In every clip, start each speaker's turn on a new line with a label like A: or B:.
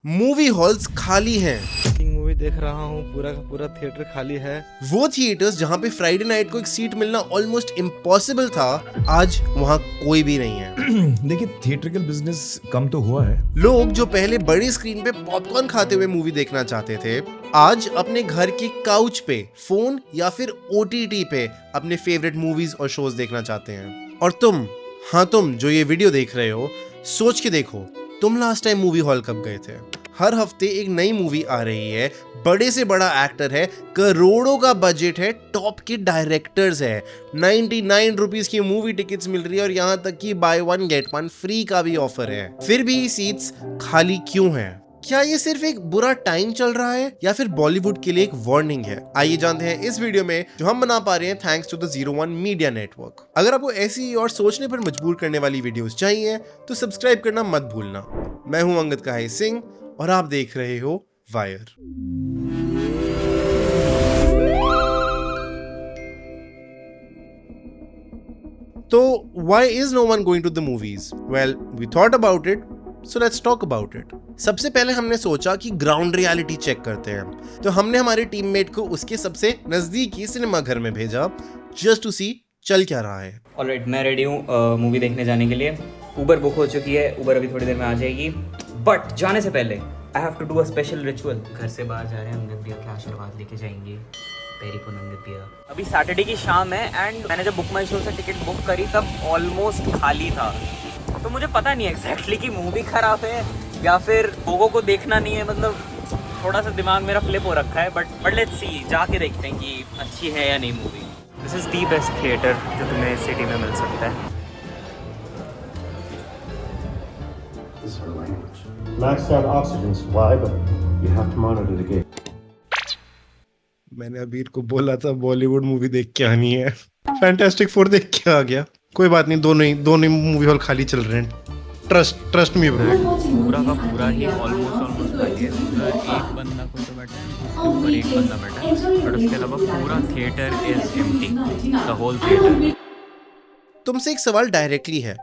A: Movie halls खाली हैं।
B: Movie देख रहा हूँ, पूरा का पूरा थिएटर खाली है।
A: वो थिएटर्स जहाँ पे फ्राइडे नाइट को एक सीट मिलना ऑलमोस्ट इम्पॉसिबल था, आज वहाँ कोई भी नहीं है।
C: देखिए, थिएट्रिकल बिजनेस कम तो हुआ है।
A: लोग जो पहले बड़ी स्क्रीन पे पॉपकॉर्न खाते हुए मूवी देखना चाहते थे, आज अपने घर के काउच पे, फोन या फिर OTT पे अपने फेवरेट मूवीज और शोज देखना चाहते हैं। और तुम जो ये वीडियो देख रहे हो, सोच के देखो, तुम लास्ट टाइम मूवी हॉल कब गए थे? हर हफ्ते एक नई मूवी आ रही है, बड़े से बड़ा एक्टर है, करोड़ों का बजट है, टॉप के डायरेक्टर्स है, 99 रुपीज की मूवी टिकट्स मिल रही है और यहाँ तक कि by one get one free का भी ऑफर है। फिर भी सीट्स खाली क्यों हैं? क्या ये सिर्फ एक बुरा टाइम चल रहा है या फिर बॉलीवुड के लिए एक वार्निंग है? आइए जानते हैं इस वीडियो में, जो हम बना पा रहे हैं thanks to the 01 media network. अगर आपको ऐसी और सोचने पर मजबूर करने वाली वीडियोस चाहिए तो सब्सक्राइब करना मत भूलना। मैं हूं अंगद कहाई सिंह और आप देख रहे हो वायर। तो why is no one going to the movies? Well, we thought about it, so let's talk about it. सबसे पहले हमने सोचा कि ग्राउंड रियलिटी चेक करते हैं, तो हमने हमारे टीममेट को उसके सबसे नजदीकी सिनेमा घर में भेजा जस्ट टू सी चल क्या रहा है।
D: ऑलराइट, मैं रेडी हूँ मूवी देखने जाने के लिए। उबर बुक हो चुकी है, उबर अभी थोड़ी देर में आ जाएगी। बट जाने से पहले I have to do a special ritual. घर से बाहर जा रहे हैं, अंगद भैया के आशीर्वाद लेके जाएंगे। पेरी पुन अंगद भैया। अभी सैटरडे की शाम है एंड मैंने जब बुक माई शो से टिकट बुक करी तब ऑलमोस्ट खाली था। तो मुझे पता नहीं एग्जैक्टली कि मूवी खराब है या फिर लोगों को देखना नहीं है। मतलब थोड़ा सा दिमाग मेरा फ्लिप हो रखा है, बट लेट्स सी, जाके देखते हैं कि अच्छी है या नहीं movie. This is the best theatre जो तुम्हें इस सिटी में मिल सकता है।
E: This is her language. Maxed out oxygen supply, but you have to monitor the gate.
A: मैंने अबीर को बोला था बॉलीवुड मूवी देख के आनी है, फैंटास्टिक 4 देख के आ गया। कोई बात नहीं, दोनों ही मूवी हॉल खाली चल रहे हैं। Trust me bro.
D: पूरा का पूरा ही ऑलमोस्ट खाली है। उधर एक बंदा कोई तो बैठा है, ऊपर एक बंदा बैठा है, बट उसके अलावा पूरा theatre is empty, the whole theatre.
A: तुमसे एक सवाल डायरेक्टली है,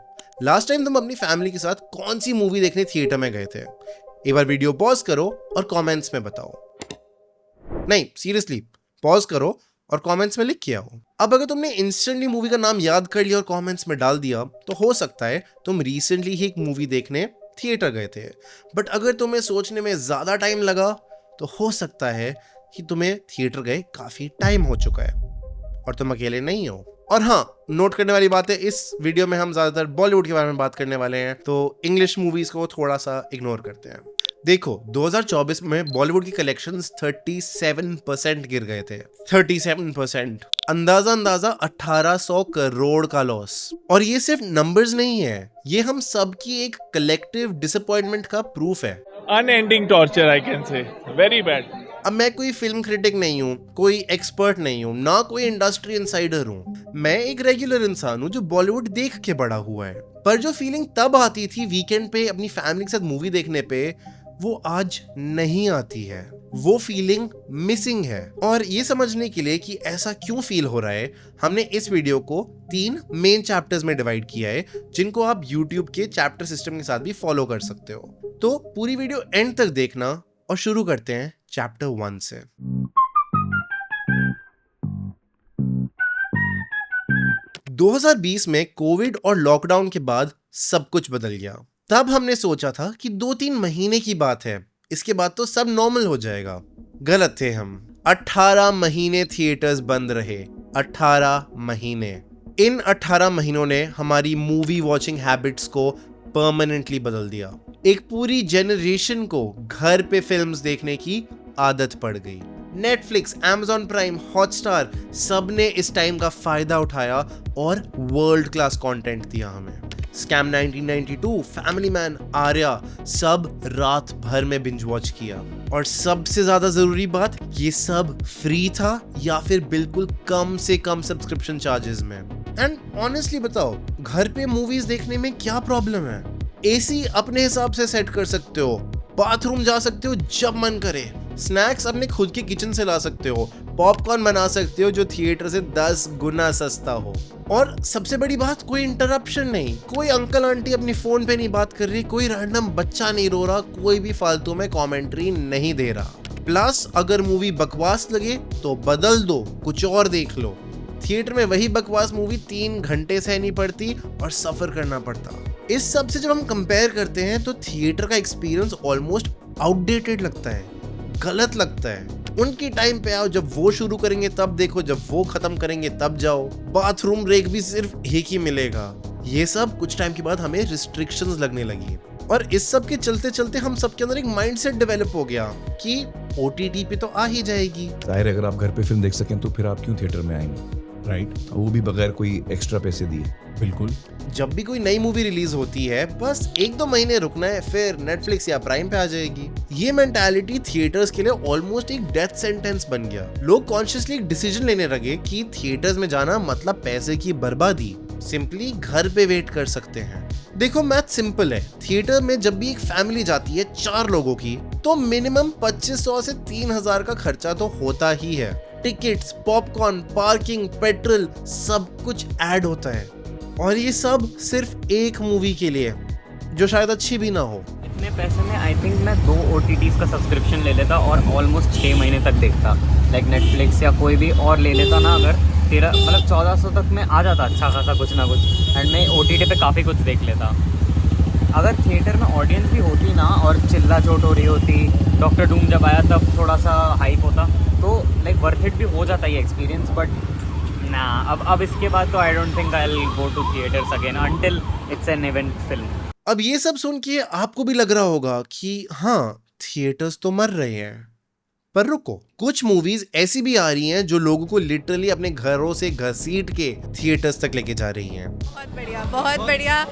A: लास्ट टाइम तुम अपनी फैमिली के साथ कौन सी मूवी देखने थिएटर में गए थे? एक बार वीडियो पॉज करो और कमेंट्स में बताओ। नहीं, सीरियसली पॉज करो और कमेंट्स में लिख के आओ। अब अगर तुमने इंस्टेंटली मूवी का नाम याद कर लिया और कमेंट्स में डाल दिया, तो हो सकता है तुम रिसेंटली ही एक मूवी देखने थिएटर गए थे। बट अगर तुम्हें सोचने में ज्यादा टाइम लगा, तो हो सकता है कि तुम्हें थिएटर गए काफी टाइम हो चुका है और तुम अकेले नहीं हो। और हाँ, नोट करने वाली बात है, इस वीडियो में हम ज्यादातर बॉलीवुड के बारे में बात करने वाले हैं, तो इंग्लिश मूवीज को थोड़ा सा इग्नोर करते हैं। देखो, 2024 में बॉलीवुड की कलेक्शंस 37% गिर गए थे। 37%। अंदाजा 1800 करोड़ का लॉस। और ये सिर्फ नंबर्स नहीं है, ये हम सब की एक कलेक्टिव डिसअपॉइंटमेंट का प्रूफ है।
B: Unending torture, I can say, very bad.
A: अब मैं कोई फिल्म क्रिटिक नहीं हूँ, कोई एक्सपर्ट नहीं हूँ, ना कोई इंडस्ट्री इनसाइडर हूँ। मैं एक रेगुलर इंसान हूँ जो बॉलीवुड देख के बड़ा हुआ है। पर जो फीलिंग तब आती थी वीकेंड पे अपनी फैमिली के साथ मूवी देखने पे, वो आज नहीं आती है। वो फीलिंग मिसिंग है। और ये समझने के लिए कि ऐसा क्यों फील हो रहा है, हमने इस वीडियो को 3 मेन चैप्टर्स में डिवाइड किया है, जिनको आप YouTube के चैप्टर सिस्टम के साथ भी फॉलो कर सकते हो। तो पूरी वीडियो एंड तक देखना और शुरू करते हैं चैप्टर 1 से। – 2020 में कोविड और लॉकडाउन के बाद सब कुछ बदल गया। तब हमने सोचा था कि 2-3 महीने की बात है, इसके बाद तो सब नॉर्मल हो जाएगा। गलत थे हम। 18 महीने थिएटर्स बंद रहे। 18 महीने। इन 18 महीनों ने हमारी मूवी वॉचिंग हैबिट्स को परमानेंटली बदल दिया। एक पूरी जनरेशन को घर पे फिल्म्स देखने की आदत पड़ गई। नेटफ्लिक्स, Amazon प्राइम, हॉटस्टार, सब ने इस टाइम का फायदा उठाया और वर्ल्ड क्लास कंटेंट दिया हमें। स्कैम 1992, फैमिली मैन, आर्या, सब रात भर में बिंज वॉच किया। और सबसे ज्यादा जरूरी बात, ये सब फ्री था या फिर बिल्कुल कम से कम सब्सक्रिप्शन चार्जेस में। एंड ऑनेस्टली बताओ, घर पे मूवीज देखने में क्या प्रॉब्लम है? AC अपने हिसाब से सेट कर सकते हो, बाथरूम जा सकते हो जब मन करे, स्नैक्स अपने खुद के किचन से ला सकते हो, पॉपकॉर्न बना सकते हो जो थिएटर से 10 गुना सस्ता हो। और सबसे बड़ी बात, कोई इंटरप्शन नहीं, कोई अंकल आंटी अपनी फोन पे नहीं बात कर रही, कोई रैंडम बच्चा नहीं रो रहा, कोई भी फालतू में कमेंट्री नहीं दे रहा। प्लस अगर मूवी बकवास लगे तो बदल दो, कुछ और देख लो। थिएटर में वही बकवास मूवी 3 घंटे सहनी पड़ती और सफर करना पड़ता। इस सब से जब हम कंपेयर करते हैं तो थिएटर का एक्सपीरियंस ऑलमोस्ट आउटडेटेड लगता है, गलत लगता है। उनकी टाइम पे आओ, जब वो शुरू करेंगे तब देखो, जब वो खत्म करेंगे तब जाओ। बाथरूम ब्रेक भी सिर्फ एक ही मिलेगा। ये सब कुछ टाइम के बाद हमें रिस्ट्रिक्शंस लगने लगी और इस सब के चलते चलते हम सबके अंदर एक माइंडसेट डेवलप हो गया कि ओटीटी पे तो आ ही जाएगी।
C: जाहिर है, अगर आप घर पे फिल्म देख सकें तो फिर आप क्यों थिएटर में आएंगे, राइट? वो भी बगैर कोई एक्स्ट्रा पैसे दिए। बिल्कुल।
A: जब भी कोई नई मूवी रिलीज होती है बस 1-2 महीने रुकना है, फिर नेटफ्लिक्स या प्राइम पे आ जाएगी। ये मेंटालिटी थिएटर्स के लिए ऑलमोस्ट एक डेथ सेंटेंस बन गया। लोग कॉन्शियसली एक डिसीजन लेने लगे कि थिएटर्स में जाना मतलब पैसे की बर्बादी, सिंपली घर पे वेट कर सकते हैं। देखो मैथ सिंपल है, थिएटर में जब भी एक फैमिली जाती है 4 लोगों की, तो मिनिमम 2500 से 3000 का खर्चा तो होता ही है। टिकट्स, पॉपकॉर्न, पार्किंग, पेट्रोल, सब कुछ ऐड होता है और ये सब सिर्फ एक मूवी के लिए, जो शायद अच्छी भी ना हो।
D: इतने पैसे में आई थिंक मैं 2 OTTs का सब्सक्रिप्शन ले लेता और ऑलमोस्ट 6 महीने तक देखता। लाइक नेटफ्लिक्स या कोई भी और ले लेता ना, अगर 1400 तक में आ जाता अच्छा खासा कुछ ना कुछ, एंड मैं OTT पे काफ़ी कुछ देख लेता। अगर थिएटर में ऑडियंस भी होती ना और चिल्ला चोट हो रही होती, डॉक्टर डूम जब आया तब थोड़ा सा हाइप होता, तो लाइक वर्थ इट भी हो जाता ये एक्सपीरियंस। बट ना, अब इसके बाद तो I don't think I will go to theatres again until it's an event film.
A: अब ये सब सुन के आपको भी लग रहा होगा कि हाँ, थिएटर्स तो मर रहे हैं, पर रुको, कुछ मूवीज ऐसी भी आ रही हैं जो लोगों को लिटरली अपने घरों से घसीट के थिएटर्स तक लेके जा रही हैं।
F: बहुत बढ़िया,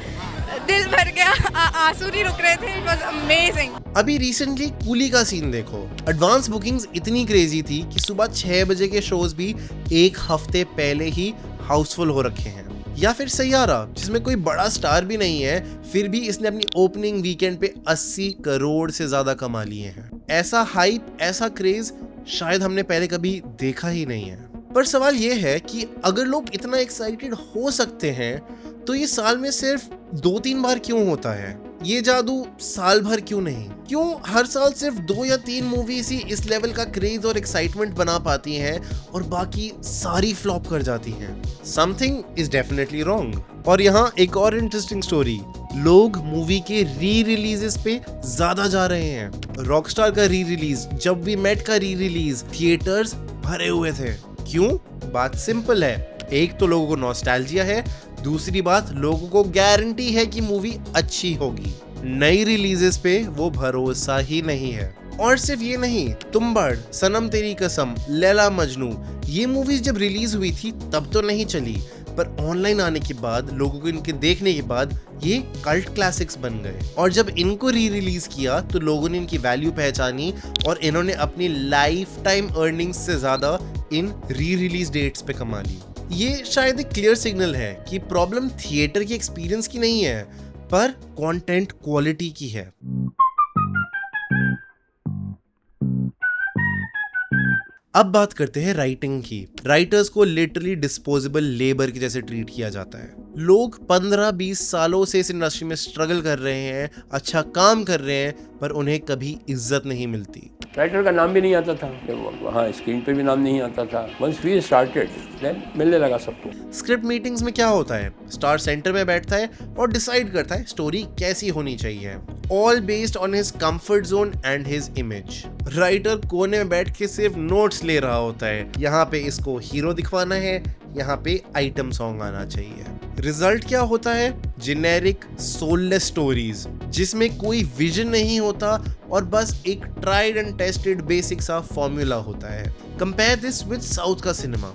F: दिल भर गया, आंसू नहीं रुक रहे थे, इट वाज अमेजिंग।
A: अभी रिसेंटली कूली का सीन देखो, एडवांस बुकिंग्स इतनी क्रेजी थी कि सुबह 6 बजे के शोज भी 1 हफ्ते पहले ही हाउसफुल हो रखे हैं। या फिर सैयारा, जिसमें कोई बड़ा स्टार भी नहीं है, फिर भी इसने अपनी ओपनिंग वीकेंड पे 80 करोड़ से ज्यादा कमा लिए हैं। ऐसा हाइप, ऐसा क्रेज शायद हमने पहले कभी देखा ही नहीं है। पर सवाल ये है कि अगर लोग इतना एक्साइटेड हो सकते हैं तो ये साल में सिर्फ 2-3 बार क्यों होता है? ये जादू साल भर क्यों नहीं? क्यों हर साल सिर्फ 2 या 3 मूवीज ही इस लेवल का क्रेज और एक्साइटमेंट बना पाती हैं और बाकी सारी फ्लॉप कर जाती हैं? Something is definitely wrong. और यहाँ एक और इंटरेस्टिंग स्टोरी, लोग मूवी के री रिलीजेस पे ज्यादा जा रहे हैं। रॉकस्टार का री रिलीज, जब वी मेट का री रिलीज, थिएटर्स भरे हुए थे। क्यों? बात सिंपल है, एक तो लोगों को नॉस्टैल्जिया है, दूसरी बात लोगों को गारंटी है कि मूवी अच्छी होगी। नई रिलीजेस पे वो भरोसा ही नहीं है। और सिर्फ ये नहीं, तुम्बाड़, सनम तेरी कसम, लैला मजनू, ये मूवीज जब रिलीज हुई थी तब तो नहीं चली, पर ऑनलाइन आने के बाद, लोगों को इनके देखने के बाद ये कल्ट क्लासिक्स बन गए। और जब इनको री रिलीज किया तो लोगों ने इनकी वैल्यू पहचानी और इन्होंने अपनी लाइफ टाइम अर्निंग्स से ज्यादा इन री रिलीज डेट्स पे कमा ली। ये शायद एक क्लियर सिग्नल है कि प्रॉब्लम थिएटर की एक्सपीरियंस की नहीं है, पर कंटेंट क्वालिटी की है। अब बात करते हैं राइटिंग की। राइटर्स को लिटरली डिस्पोजेबल लेबर की जैसे ट्रीट किया जाता है। लोग 15-20 सालों से इस इंडस्ट्री में स्ट्रगल कर रहे हैं, अच्छा काम कर रहे हैं, पर उन्हें कभी इज्जत नहीं मिलती।
G: राइटर का नाम भी नहीं आता था, वहाँ स्क्रीन पे भी नाम नहीं आता था। वंस वी स्टार्टेड देन मिलने लगा सबको।
A: स्क्रिप्ट मीटिंग्स में क्या होता है, स्टार सेंटर में बैठता है और डिसाइड करता है स्टोरी कैसी होनी चाहिए, all based on his comfort zone and his image. Writer कोने में बैठ के सिर्फ नोट्स ले रहा होता है, यहाँ पे इसको हीरो दिखवाना है, यहाँ पे आइटम सॉन्ग आना चाहिए। रिजल्ट क्या होता है? जेनेरिक सोललेस स्टोरीज जिसमें कोई विजन नहीं होता और बस एक ट्राइड एंड टेस्टेड बेसिक सा फॉर्मूला होता है। कंपेयर दिस विद साउथ का सिनेमा।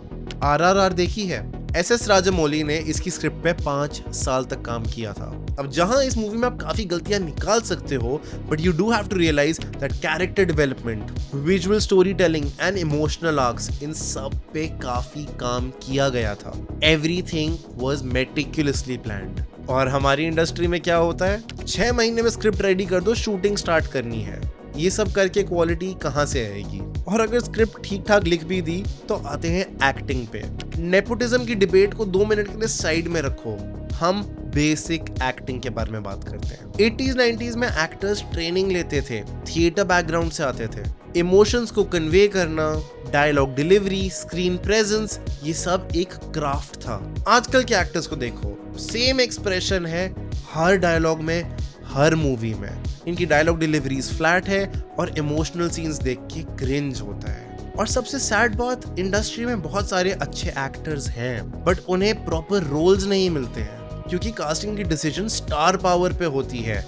A: RRR देखी है? SS राजामौली ने इसकी स्क्रिप्ट पे 5 साल तक काम किया था। अब जहां इस मूवी में आप काफी गलतियां निकाल सकते हो, but you do have to realise that character development, visual storytelling and emotional arcs, इन सब पे काफी काम किया गया था। Everything was meticulously planned. और हमारी इंडस्ट्री में क्या होता है, 6 महीने में स्क्रिप्ट रेडी कर दो, शूटिंग स्टार्ट करनी है। ये सब करके क्वालिटी कहाँ से आएगी? और अगर स्क्रिप्ट ठीक ठाक लिख भी दी तो आते हैं एक्टिंग पे। नेपोटिज्म की डिबेट को 2 मिनट के लिए साइड में रखो, हम बेसिक एक्टिंग के बारे में बात करते हैं। 80s 90s में एक्टर्स ट्रेनिंग लेते थे, थिएटर बैकग्राउंड से आते थे। इमोशंस को कन्वे करना, डायलॉग डिलीवरी, स्क्रीन प्रेजेंस, ये सब एक क्राफ्ट था। आजकल के एक्टर्स को देखो, सेम एक्सप्रेशन है हर डायलॉग में, हर मूवी में। इनकी डायलॉग डिलीवरीज फ्लैट है और इमोशनल सीन्स देख के क्रिंज होता है। और सबसे सैड बात, इंडस्ट्री में बहुत सारे अच्छे एक्टर्स हैं बट उन्हें प्रॉपर रोल्स नहीं मिलते हैं क्योंकि कास्टिंग की डिसीजन स्टार पावर पे होती है,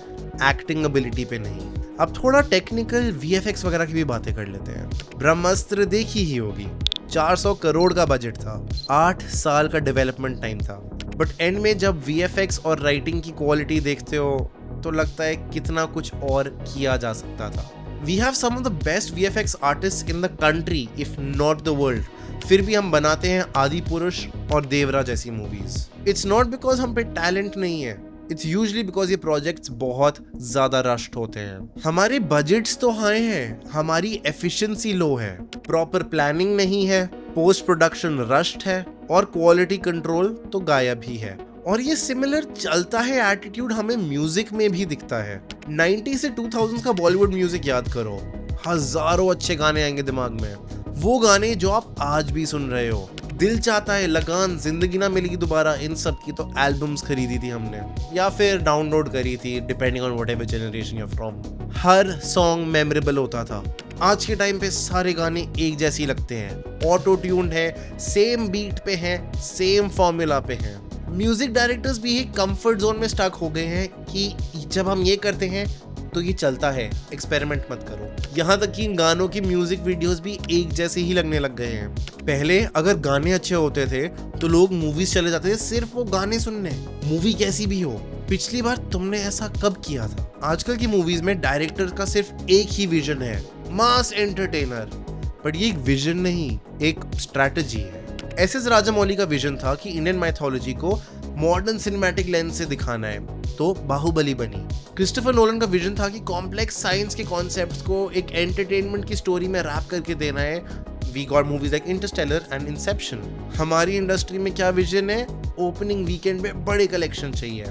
A: एक्टिंग एबिलिटी पे नहीं। अब थोड़ा टेक्निकल VFX वगैरह की भी बातें कर लेते हैं। ब्रह्मास्त्र देखी ही होगी, 400 करोड़ का बजट था, 8 साल का डेवलपमेंट टाइम था, बट एंड में जब VFX और राइटिंग की क्वालिटी देखते हो तो लगता है कितना कुछ और किया जा सकता था। We have some of the best VFX artists in the country, if not the world. फिर भी हम बनाते हैं आदि पुरुष और देवरा जैसी मूवीज। It's not because हम पे टैलेंट नहीं है, It's usually because ये प्रोजेक्ट्स बहुत ज्यादा रश्ड होते हैं। हमारे बजट्स तो हाई हैं, हमारी एफिशिएंसी लो है, प्रॉपर प्लानिंग नहीं है, पोस्ट प्रोडक्शन रश्ड है और क्वालिटी कंट्रोल तो गायब ही है। और ये सिमिलर चलता है एटीट्यूड हमें म्यूजिक में भी दिखता है। 90 से 2000 का बॉलीवुड म्यूजिक याद करो, हजारों अच्छे गाने आएंगे दिमाग में, वो गाने जो आप आज भी सुन रहे हो। दिल चाहता है, लगान, जिंदगी ना मिलेगी दोबारा, इन सब की तो एल्बम्स खरीदी थी हमने या फिर डाउनलोड करी थी, depending on whatever generation you are from. हर सॉन्ग मेमोरेबल होता था। आज के टाइम पे सारे गाने एक जैसे ही लगते हैं, ऑटो ट्यून्ड है, सेम बीट पे है, सेम फॉर्मूला पे है। म्यूजिक डायरेक्टर्स भी एक कंफर्ट जोन में स्टक हो गए हैं कि जब हम ये करते हैं तो ये चलता है, एक्सपेरिमेंट मत करो। यहाँ तक कि इन गानों की म्यूजिक वीडियोस भी एक जैसे ही लगने लग गए हैं। पहले अगर गाने अच्छे होते थे तो लोग मूवीज चले जाते थे सिर्फ वो गाने सुनने, मूवी कैसी भी हो। पिछली बार तुमने ऐसा कब किया था? आजकल की मूवीज में डायरेक्टर का सिर्फ एक ही विजन है, मास एंटरटेनर, बट ये एक विजन नहीं, एक स्ट्रैटेजी है। एस राजामौली का विजन था कि इंडियन माइथोलॉजी को मॉडर्न सिनेमैटिक लेंस से दिखाना है, तो बाहुबली बनी। क्रिस्टोफर नोलन का विजन था कि कॉम्प्लेक्स साइंस के कॉन्सेप्ट्स को एक एंटरटेनमेंट की स्टोरी में रैप करके देना है। We got movies like Interstellar and Inception. हमारी इंडस्ट्री में क्या विजन है? ओपनिंग वीकेंड में बड़े कलेक्शन चाहिए,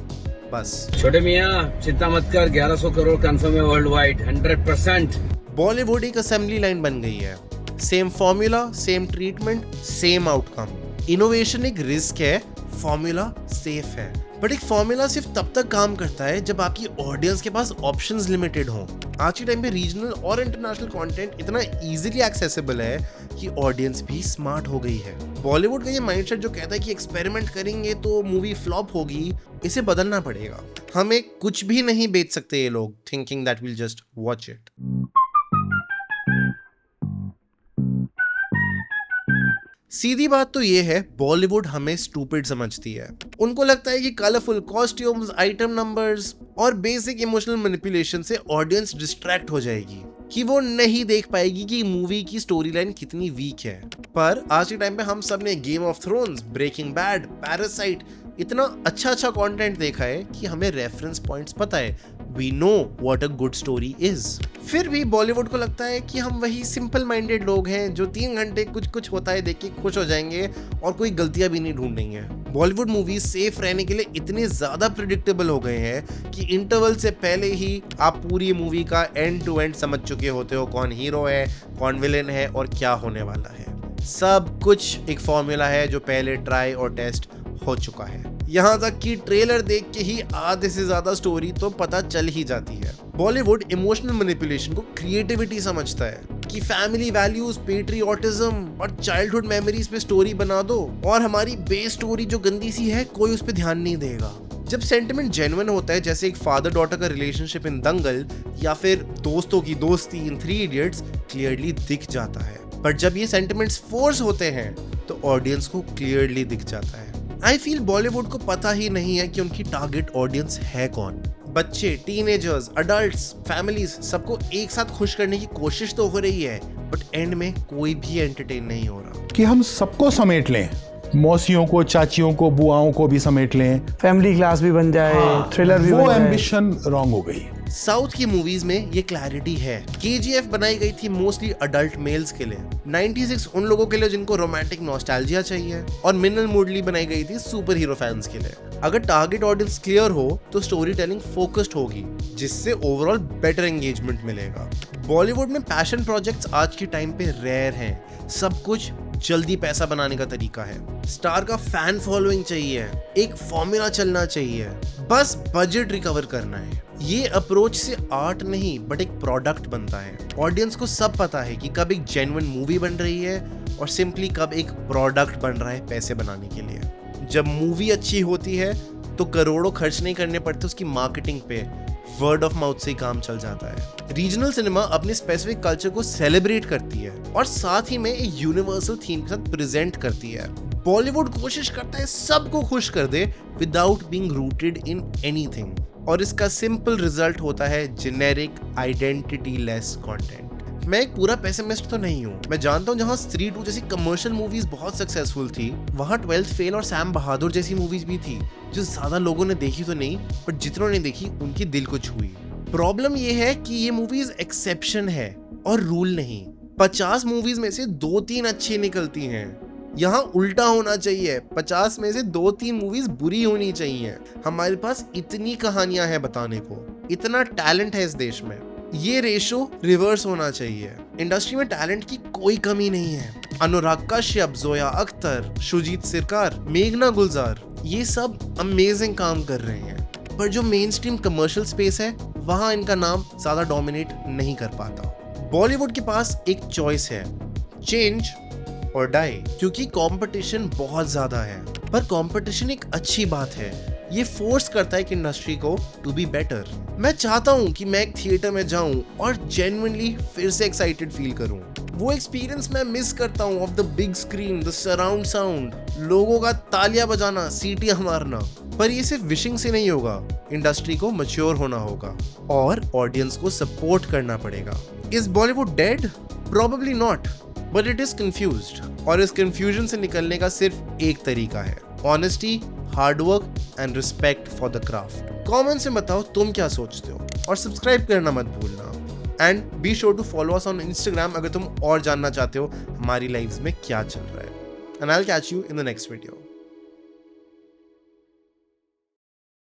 A: बस।
H: छोटे मियां चिंता मत कर, 1100 करोड़ कंफर्म है वर्ल्ड वाइड, 100%।
A: बॉलीवुड एक असेंबली लाइन बन गई है, same formula, same treatment, same outcome. Innovation एक रिस्क है, फॉर्मूला सेफ है, बट एक फॉर्मूला सिर्फ तब तक काम करता है जब आपकी ऑडियंस के पास ऑप्शंस लिमिटेड हों। आज के टाइम पे रीजनल और इंटरनेशनल कंटेंट इतना इजीली एक्सेसिबल है कि ऑडियंस भी स्मार्ट हो गई है। बॉलीवुड का ये माइंडसेट जो कहता है कि एक्सपेरिमेंट करेंगे तो मूवी फ्लॉप होगी, इसे बदलना पड़ेगा। हमें कुछ भी नहीं बेच सकते ये लोग, thinking that will just watch it. सीधी बात तो ये है, बॉलीवुड हमें स्टूपिड समझती है। उनको लगता है कि कलरफुल कॉस्ट्यूम्स, आइटम नंबर्स और बेसिक इमोशनल मैनिपुलेशन से ऑडियंस डिस्ट्रैक्ट हो जाएगी, कि वो नहीं देख पाएगी कि मूवी की स्टोरी लाइन कितनी वीक है। पर आज के टाइम पे हम सब ने Game of Thrones, Breaking Bad, Parasite, इतना अच्छा कंटेंट देखा है कि हमें रेफरेंस पॉइंट्स पता है। We know what a good story is. फिर भी बॉलीवुड को लगता है कि हम वही सिंपल माइंडेड लोग हैं जो 3 घंटे कुछ होता है देख के खुश हो जाएंगे और कोई गलतियां भी नहीं ढूंढेंगे। बॉलीवुड मूवीज सेफ रहने के लिए इतने ज्यादा प्रिडिक्टेबल हो गए हैं कि इंटरवल से पहले ही आप पूरी मूवी का एंड टू एंड समझ चुके होते हो, कौन हीरो है, कौन विलेन है और क्या होने वाला है। सब कुछ एक फॉर्मूला है जो पहले ट्राई और टेस्ट हो चुका है। यहाँ तक कि ट्रेलर देख के ही आधे से ज्यादा स्टोरी तो पता चल ही जाती है। बॉलीवुड इमोशनल मैनिपुलेशन को क्रिएटिविटी समझता है कि फैमिली वैल्यूज, पेट्रियोटिज्म और चाइल्डहुड मेमोरीज पे स्टोरी बना दो और हमारी बेस स्टोरी जो गंदी सी है कोई उस पर ध्यान नहीं देगा। जब सेंटिमेंट जेन्युइन होता है, जैसे एक फादर डॉटर का रिलेशनशिप इन दंगल या फिर दोस्तों की दोस्ती इन 3 इडियट्स, क्लियरली दिख जाता है। पर जब ये सेंटिमेंट्स फोर्स होते हैं तो ऑडियंस को क्लियरली दिख जाता है। आई फील बॉलीवुड को पता ही नहीं है कि उनकी टारगेट ऑडियंस है कौन। बच्चे, टीनेजर्स, अडल्ट्स, फैमिलीज, सबको एक साथ खुश करने की कोशिश तो हो रही है, बट एंड में कोई भी एंटरटेन नहीं हो रहा।
I: कि हम सबको समेट लें, मौसियों को, चाचियों को, बुआओं को भी समेट लें,
B: फैमिली क्लास भी बन जाए, थ्रिलर भी
I: वो
B: बन जाए।
I: एम्बिशन रॉन्ग हो गई।
A: साउथ की मूवीज में ये क्लैरिटी है। KGF बनाई गई थी मोस्टली अडल्ट मेल्स के लिए, 96 उन लोगों के लिए जिनको रोमांटिक नॉस्टैल्जिया चाहिए, और मिनल मूडली बनाई गई थी सुपर हीरो फैंस के लिए। अगर टारगेट ऑडियंस क्लियर हो तो स्टोरी टेलिंग फोकस्ड होगी, जिससे ओवरऑल बेटर एंगेजमेंट मिलेगा। बॉलीवुड में पैशन प्रोजेक्ट्स आज के टाइम पे रेयर हैं। सब कुछ जल्दी पैसा बनाने का तरीका है। स्टार का फैन फॉलोइंग चाहिए, एक फॉर्मूला चलना चाहिए, बस बजट रिकवर करना है। ये अप्रोच से आर्ट नहीं बट एक प्रोडक्ट बनता है। ऑडियंस को सब पता है कि कब एक जेन्युइन मूवी बन रही है और सिंपली कब एक प्रोडक्ट बन रहा है पैसे बनाने के लिए। जब मूवी अच्छी होती है तो करोड़ों खर्च नहीं करने पड़ते उसकी मार्केटिंग पे, वर्ड ऑफ माउथ से ही काम चल जाता है। रीजनल सिनेमा अपने स्पेसिफिक कल्चर को सेलिब्रेट करती है और साथ ही में एक यूनिवर्सल थीम के साथ प्रेजेंट करती है। बॉलीवुड कोशिश करता है सबको खुश कर दे without being rooted in anything, और इसका सिंपल रिजल्ट होता है जेनेरिक आइडेंटिटी लेस कंटेंट। मैं एक पूरा पेसिमिस्ट तो नहीं हूँ। मैं जानता हूँ जहाँ स्त्री 2 जैसी कमर्शियल मूवीज बहुत सक्सेसफुल थी, वहाँ 12th फेल और सैम बहादुर जैसी मूवीज भी थी जो ज्यादा लोगों ने देखी तो नहीं, बट जितनों ने देखी उनकी दिल को छुई। प्रॉब्लम ये है कि ये मूवीज एक्सेप्शन है और रूल नहीं। 50 मूवीज में से 2-3 अच्छी निकलती हैं। यहाँ उल्टा होना चाहिए, 50 में से 2-3 मूवीज बुरी होनी चाहिए। हमारे पास इतनी कहानियां हैं बताने को, इतना टैलेंट है इस देश में। ये रेशो रिवर्स होना चाहिए। इंडस्ट्री में टैलेंट की कोई कमी नहीं है। अनुराग कश्यप, जोया अख्तर, शुजीत सिरकार, मेघना गुलजार, ये सब अमेजिंग काम कर रहे हैं, पर जो मेन स्ट्रीम कमर्शियल स्पेस है वहां इनका नाम ज्यादा डोमिनेट नहीं कर पाता। बॉलीवुड के पास एक चॉइस है, चेंज और डाई, क्योंकि कंपटीशन बहुत ज्यादा है। पर कंपटीशन एक अच्छी बात है, ये फोर्स करता है कि इंडस्ट्री को टू बी बेटर। मैं चाहता हूँ कि मैं एक थिएटर में जाऊँ और जेन्युइनली फिर से एक्साइटेड फील करूँ। वो एक्सपीरियंस मैं मिस करता हूँ, of the big screen, the surround sound, लोगों का तालियां बजाना, सीटियां मारना। पर ये सिर्फ विशिंग से नहीं होगा, इंडस्ट्री को मैच्योर होना होगा और ऑडियंस को सपोर्ट करना पड़ेगा। Is Bollywood dead? Probably not, but it is confused, और इस कंफ्यूजन से निकलने का सिर्फ एक तरीका है, honesty, hard work and respect for the craft. Comments में बताओ तुम क्या सोचते हो, और सब्सक्राइब करना मत भूलना। And be sure to follow us on Instagram अगर तुम और जानना चाहते हो हमारी लाइव्स में क्या चल रहा है। And I will catch you in the next video.